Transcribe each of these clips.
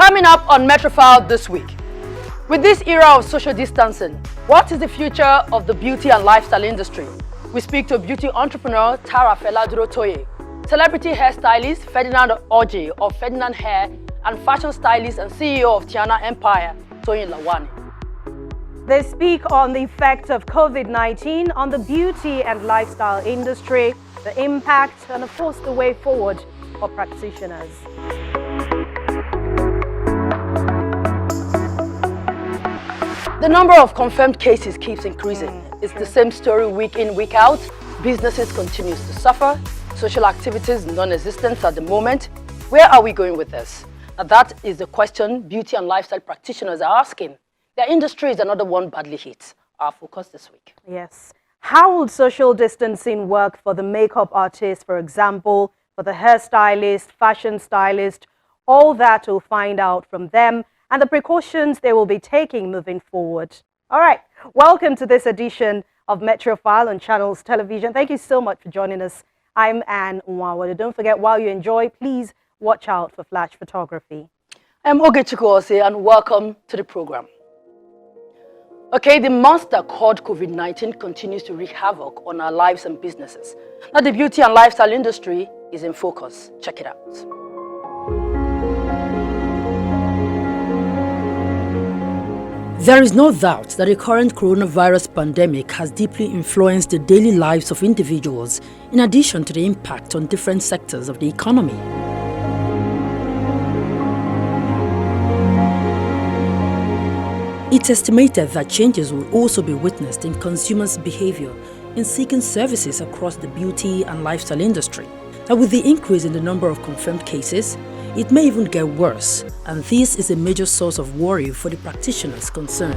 Coming up on Metrofile this week. With this era of social distancing, what is the future of the beauty and lifestyle industry? We speak to beauty entrepreneur Tara Fela-Duro, celebrity hairstylist Ferdinand Oje of Ferdinand Hair, and fashion stylist and CEO of Tiana Empire, Toyin Lawani. They speak on the effect of COVID-19 on the beauty and lifestyle industry, the impact, and of course the way forward for practitioners. The number of confirmed cases keeps increasing. It's the same story week in, week out. Businesses continues to suffer. Social activities non-existent at the moment. Where are we going with this? Now that is the question beauty and lifestyle practitioners are asking. Their industry is another one badly hit. Our focus this week. Yes. How will social distancing work for the makeup artist, for example, for the hairstylist, fashion stylist? All that we'll find out from them and the precautions they will be taking moving forward. All right. Welcome to this edition of Metrofile on Channels Television. Thank you so much for joining us. I'm Anne Nwawade. Don't forget, while you enjoy, please watch out for flash photography. I'm Ogechukwu Ose, and welcome to the program. Okay, the monster called COVID-19 continues to wreak havoc on our lives and businesses. Now the beauty and lifestyle industry is in focus. Check it out. There is no doubt that the current coronavirus pandemic has deeply influenced the daily lives of individuals, in addition to the impact on different sectors of the economy. It's estimated that changes will also be witnessed in consumers' behavior in seeking services across the beauty and lifestyle industry. Now, with the increase in the number of confirmed cases, it may even get worse, and this is a major source of worry for the practitioners concerned.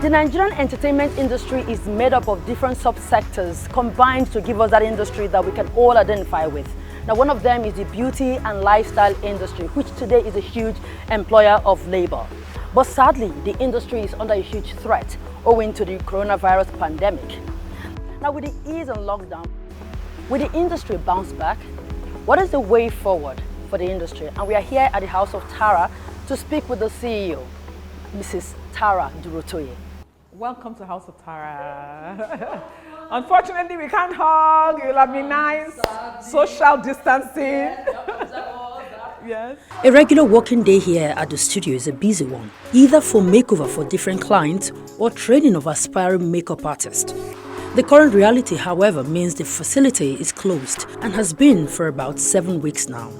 The Nigerian entertainment industry is made up of different subsectors combined to give us that industry that we can all identify with. Now, one of them is the beauty and lifestyle industry, which today is a huge employer of labor. But sadly, the industry is under a huge threat owing to the coronavirus pandemic. Now, with the ease and lockdown, will the industry bounce back? What is the way forward for the industry? And we are here at the House of Tara to speak with the CEO, Mrs. Tara Fela-Duro. Welcome to House of Tara. Unfortunately, we can't hug. You'll have been nice. Social distancing. Yes. A regular working day here at the studio is a busy one, either for makeover for different clients or training of aspiring makeup artists. The current reality, however, means the facility is closed and has been for about 7 weeks now.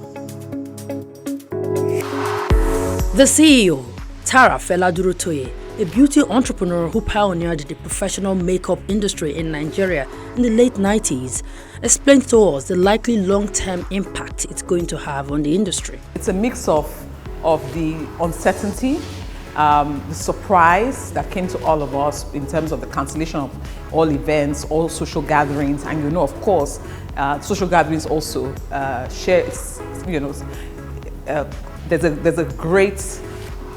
The CEO, Tara Fela-Duro, a beauty entrepreneur who pioneered the professional makeup industry in Nigeria in the late 90s, explained to us the likely long-term impact it's going to have on the industry. It's a mix of the uncertainty, the surprise that came to all of us in terms of the cancellation of all events, all social gatherings, and of course, social gatherings also share,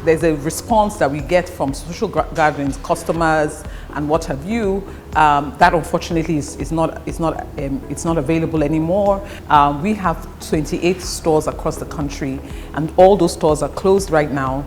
there's a response that we get from social gatherings, customers, and what have you. That unfortunately is not available anymore. We have 28 stores across the country, and all those stores are closed right now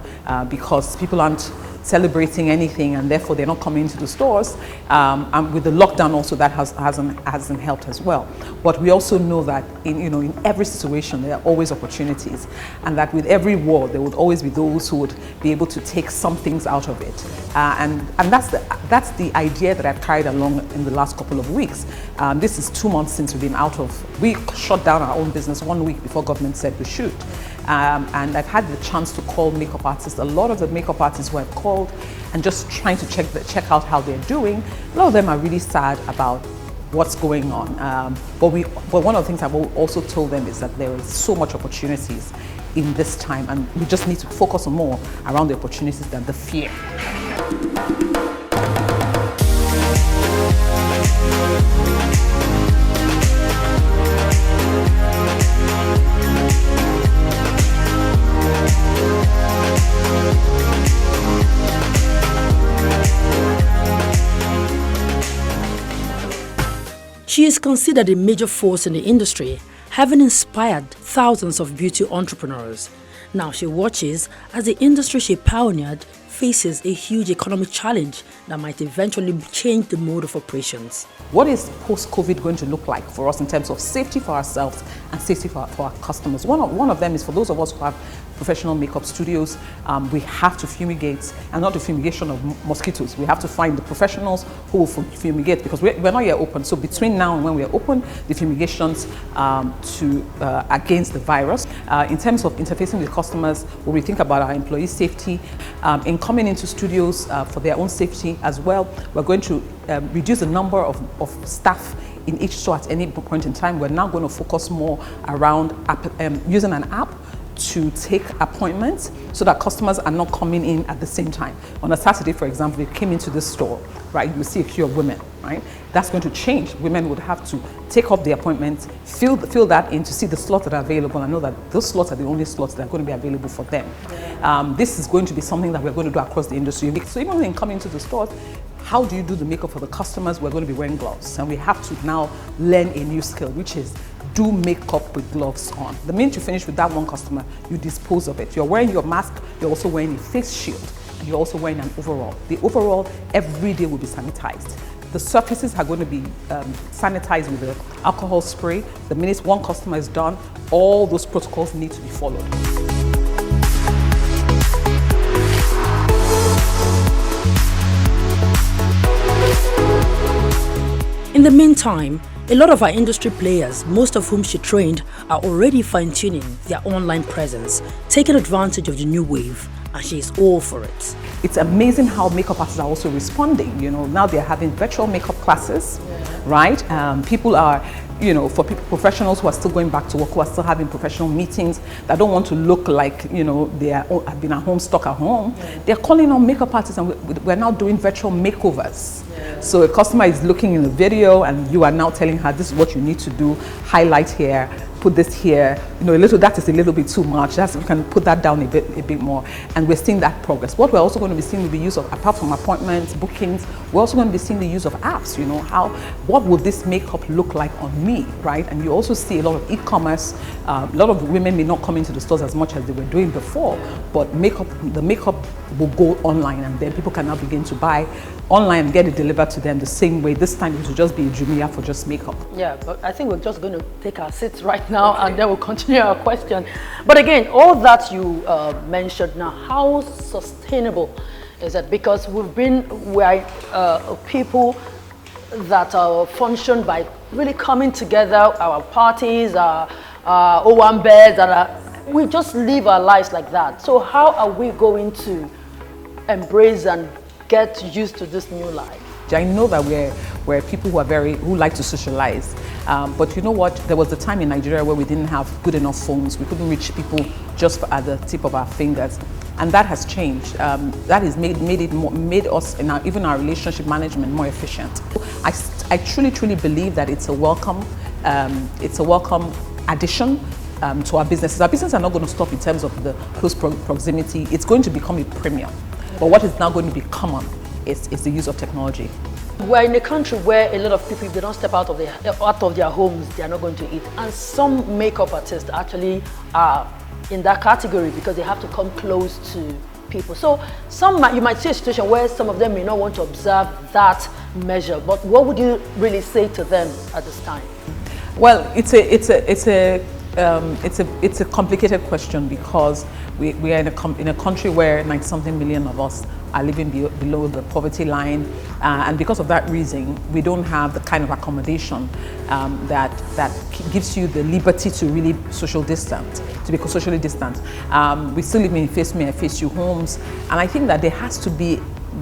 because people aren't celebrating anything, and therefore they're not coming into the stores. And with the lockdown also, that hasn't helped as well. But we also know that in every situation there are always opportunities, and that with every war there would always be those who would be able to take some things out of it. And that's the idea that I've carried along in the last couple of weeks. This is 2 months since we shut down our own business 1 week before government said we should. And I've had the chance to call makeup artists. A lot of the makeup artists who I've called and just trying to check out how they're doing. A lot of them are really sad about what's going on. But one of the things I've also told them is that there is so much opportunities in this time, and we just need to focus on more around the opportunities than the fear. She is considered a major force in the industry, having inspired thousands of beauty entrepreneurs. Now she watches as the industry she pioneered faces a huge economic challenge that might eventually change the mode of operations. What is post-COVID going to look like for us in terms of safety for ourselves and safety for our customers? One of them is for those of us who have professional makeup studios, we have to fumigate, and not the fumigation of mosquitoes. We have to find the professionals who will fumigate, because we're not yet open. So between now and when we are open, the fumigations against the virus. In terms of interfacing with customers, when we think about our employee safety, in coming into studios for their own safety as well, we're going to reduce the number of staff in each store at any point in time. We're now going to focus more around using an app to take appointments so that customers are not coming in at the same time. On a Saturday, for example, they came into this store, right? You see a queue of women, right? That's going to change. Women would have to take up the appointments, fill that in to see the slots that are available, and know that those slots are the only slots that are going to be available for them. This is going to be something that we're going to do across the industry. So even when coming to the stores, how do you do the makeup for the customers? We're going to be wearing gloves, and we have to now learn a new skill, which is do makeup with gloves on. The minute you finish with that one customer, you dispose of it. You're wearing your mask, you're also wearing a face shield, and you're also wearing an overall. The overall every day will be sanitized. The surfaces are going to be sanitized with the alcohol spray. The minute one customer is done, all those protocols need to be followed. In the meantime, a lot of our industry players, most of whom she trained, are already fine-tuning their online presence, taking advantage of the new wave, and she is all for it. It's amazing how makeup artists are also responding. You know, now they're having virtual makeup classes, right? People are, you know, for professionals who are still going back to work, who are still having professional meetings, that don't want to look like, you know, they have been at home, stuck at home. They're calling on makeup artists, and we're now doing virtual makeovers. So a customer is looking in the video, and you are now telling her, this is what you need to do, highlight here, put this here, you know, that is a little bit too much. You can put that down a bit more, and we're seeing that progress. What we're also going to be seeing will be use of, apart from appointments, bookings, we're also going to be seeing the use of apps. You know, what would this makeup look like on me, right? And you also see a lot of e-commerce. A lot of women may not come into the stores as much as they were doing before, but the makeup will go online, and then people can now begin to buy online and get it delivered to them the same way. This time it will just be a Jumia for just makeup. Yeah, but I think we're just going to take our seats right now, and then we'll continue our question. But again, all that you mentioned now, how sustainable is it? Because we're people that function by really coming together, our parties, our Owambes, we just live our lives like that. So how are we going to embrace and get used to this new life? I know that we're people who like to socialize, but you know what? There was a time in Nigeria where we didn't have good enough phones. We couldn't reach people just at the tip of our fingers, and that has changed. That has made us in even our relationship management more efficient. I truly believe that it's a welcome addition to our businesses. Our businesses are not going to stop in terms of the close proximity. It's going to become a premium. But what is now going to be common is the use of technology. We're in a country where a lot of people, if they don't step out of their homes, they are not going to eat. And some makeup artists actually are in that category because they have to come close to people. So you might see a situation where some of them may not want to observe that measure. But what would you really say to them at this time? Well, it's a complicated question, because we are in a country where 90-something million of us are living below the poverty line, and because of that reason, we don't have the kind of accommodation that gives you the liberty to really socially distant. We still live in face me, I face you homes, and I think that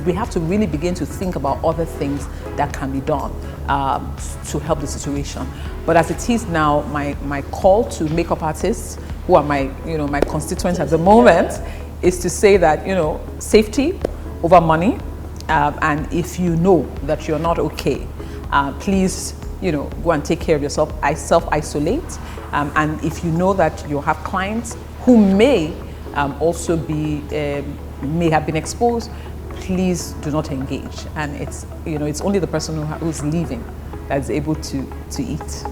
we have to really begin to think about other things that can be done to help the situation. But as it is now, my call to makeup artists, who are my constituents at the moment, is to say that, safety over money, and if you know that you're not okay, please, go and take care of yourself. Self-isolate, and if you know that you have clients who may also may have been exposed, please do not engage. And it's only the person who's leaving that is able to eat.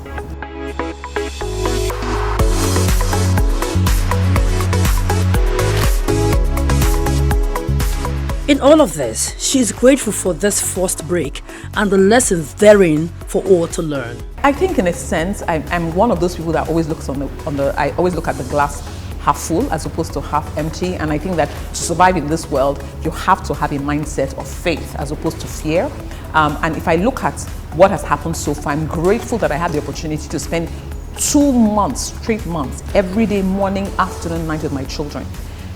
In all of this, she is grateful for this forced break and the lessons therein for all to learn. I think in a sense, I'm one of those people that always looks I always look at the glass half full as opposed to half empty. And I think that to survive in this world, you have to have a mindset of faith as opposed to fear. And if I look at what has happened so far, I'm grateful that I had the opportunity to spend 2 months, straight months, every day, morning, afternoon, night with my children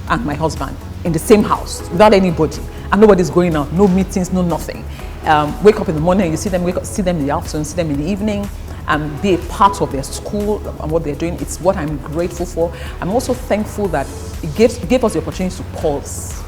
and my husband in the same house without anybody, and nobody's going out, no meetings, no nothing. Wake up in the morning and you see them, see them in the afternoon, see them in the evening, and be a part of their school and what they're doing. It's what I'm grateful for. I'm also thankful that it gave us the opportunity to pause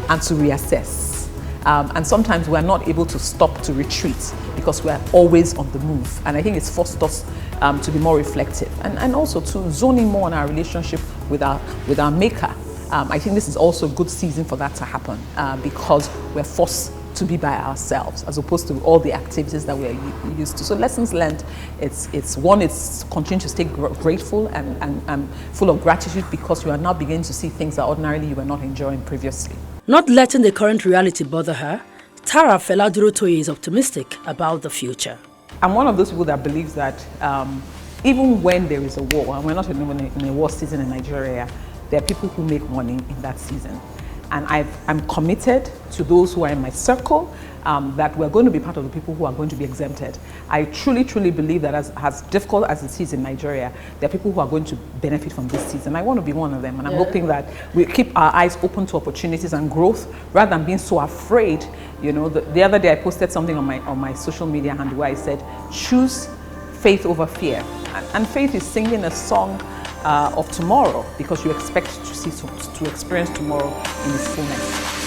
and to reassess. And sometimes we're not able to stop, to retreat, because we're always on the move. And I think it's forced us to be more reflective and also to zone in more on our relationship with our maker. I think this is also a good season for that to happen because we're forced to be by ourselves as opposed to all the activities that we're used to. So lessons learned, it's continue to stay grateful and full of gratitude because you are now beginning to see things that ordinarily you were not enjoying previously. Not letting the current reality bother her, Tara Fela-Duro is optimistic about the future. I'm one of those people that believes that even when there is a war, and we're not in a war season in Nigeria, there are people who make money in that season. And I'm committed to those who are in my circle that we're going to be part of the people who are going to be exempted. I truly, truly believe that as difficult as it is in Nigeria, there are people who are going to benefit from this season. I want to be one of them, and I'm hoping that we keep our eyes open to opportunities and growth rather than being so afraid. You know, the other day I posted something on my social media handle where I said, choose faith over fear. And faith is singing a song of tomorrow because you expect to experience tomorrow in its fullness.